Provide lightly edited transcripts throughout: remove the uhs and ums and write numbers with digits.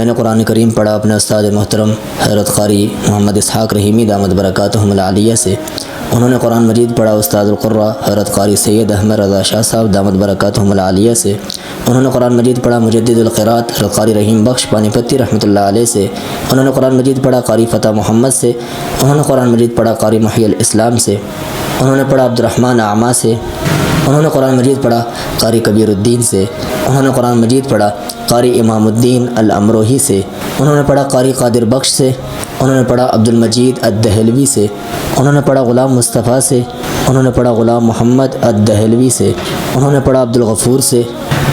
میں نے قرآن کریم پڑھا اپنے استاد محترم حضرت قاری محمد اسحاق رحیمی دامت برکاتہم العالیہ سے۔ انہوں نے قرآن مجید پڑھا استاد القرہ حضرت قاری سید احمد رضا شاہ صاحب دامت برکاتہم العالیہ سے۔ انہوں نے قرآن مجید پڑھا مجدد القرات حضرت قاری رحیم بخش پانی پتی رحمۃ اللہ علیہ سے۔ انہوں نے قرآن مجید پڑھا قاری فتح محمد سے۔ انہوں نے قرآن مجید پڑھا قاری محی الاسلام سے۔ انہوں نے پڑھا عبدالرحمن اعمیٰ سے۔ انہوں نے قرآن مجید پڑھا قاری کبیر الدین سے۔ انہوں نے قرآن مجید پڑھا قاری امام الدین الامروہی سے۔ انہوں نے پڑھا قاری قادر بخش سے۔ انہوں نے پڑھا عبد المجید الدہلوی سے۔ انہوں نے پڑھا غلام مصطفیٰ سے۔ انہوں نے پڑھا غلام محمد الدہلوی سے۔ انہوں نے پڑھا عبد الغفور سے۔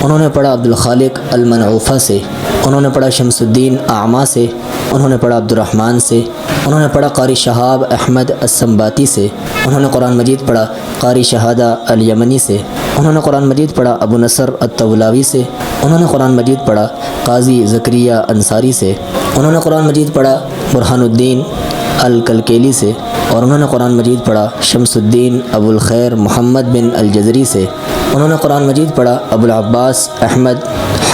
انہوں نے پڑھا عبد الخالق المنعوفہ سے۔ انہوں نے پڑھا شمس الدین اعمیٰ سے۔ انہوں نے پڑھا عبد الرحمن سے۔ انہوں نے پڑھا قاری شہاب احمد السنباتی سے۔ انہوں نے قرآن مجید پڑھا قاری شہادہ الیمنی سے۔ انہوں نے قرآن مجید پڑھا ابو نصر الطولاوی سے۔ انہوں نے قرآن مجید پڑھا قاضی زکریہ انصاری سے۔ انہوں نے قرآن مجید پڑھا برہان الدین الکلکیلی سے۔ اور انہوں نے قرآن مجید پڑھا شمس الدین ابو الخیر محمد بن الجزری سے۔ انہوں نے قرآن مجید پڑھا ابو العباس احمد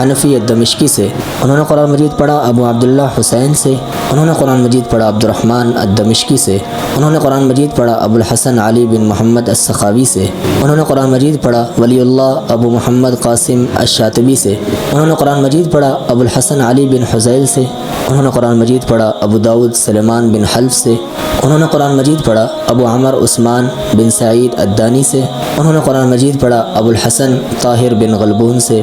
حنفی الدمشقی سے۔ انہوں نے قرآن مجید پڑھا ابو عبداللہ حسین سے۔ انہوں نے قرآن مجید پڑھا عبد الرحمن الدمشقی سے۔ انہوں نے قرآن مجید پڑھا ابو الحسن علی بن محمد السخاوی سے۔ انہوں نے قرآن مجید پڑھا ولی اللہ ابو محمد قاسم الشاطبی سے۔ انہوں نے قرآن مجید پڑھا ابو الحسن علی بن حزیل سے۔ انہوں نے قرآن مجید پڑھا ابو داود سلیمان بن حلف سے۔ انہوں نے قرآن مجید پڑھا ابو عمر عثمان بن سعید الدانی سے۔ انہوں نے قرآن مجید پڑھا ابو الحسن طاہر بن غلبون سے۔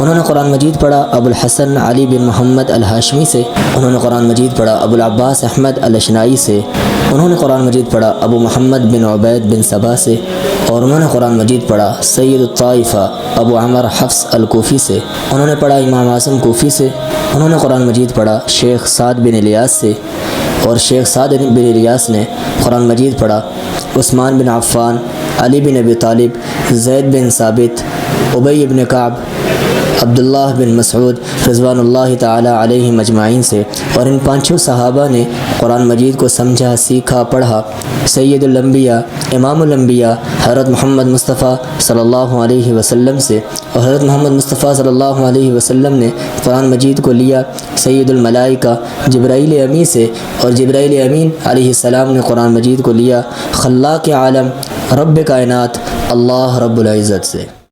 انہوں نے قرآن مجید پڑھا ابو الحسن علی بن محمد الہاشمی سے۔ انہوں نے قرآن مجید پڑھا ابو العباس احمد الاشنائی سے۔ انہوں نے قرآن مجید پڑھا ابو محمد بن عبید بن صبا سے۔ اور انہوں نے قرآن مجید پڑھا سید الطائفہ ابو عمر حفص الکوفی سے۔ انہوں نے پڑھا امام اعظم کوفی سے۔ انہوں نے قرآن مجید پڑھا شیخ سعد بن الیاس سے۔ اور شیخ سعد بن الیاس نے قرآن مجید پڑھا عثمان بن عفان علی بن ابی طالب زید بن ثابت ابی بن کعب عبداللہ بن مسعود رضوان اللہ تعالی علیہم اجمعین سے۔ اور ان پانچوں صحابہ نے قرآن مجید کو سمجھا، سیکھا، پڑھا۔ سید الانبیاء امام الانبیاء حضرت محمد مصطفیٰ صلی اللہ علیہ وسلم سے۔ اور حضرت محمد مصطفیٰ صلی اللہ علیہ وسلم نے قرآن مجید کو لیا سید الملائکہ جبرائیل امین سے۔ اور جبرائیل امین علیہ السلام نے قرآن مجید کو لیا خلاق عالم رب کائنات اللہ رب العزت سے۔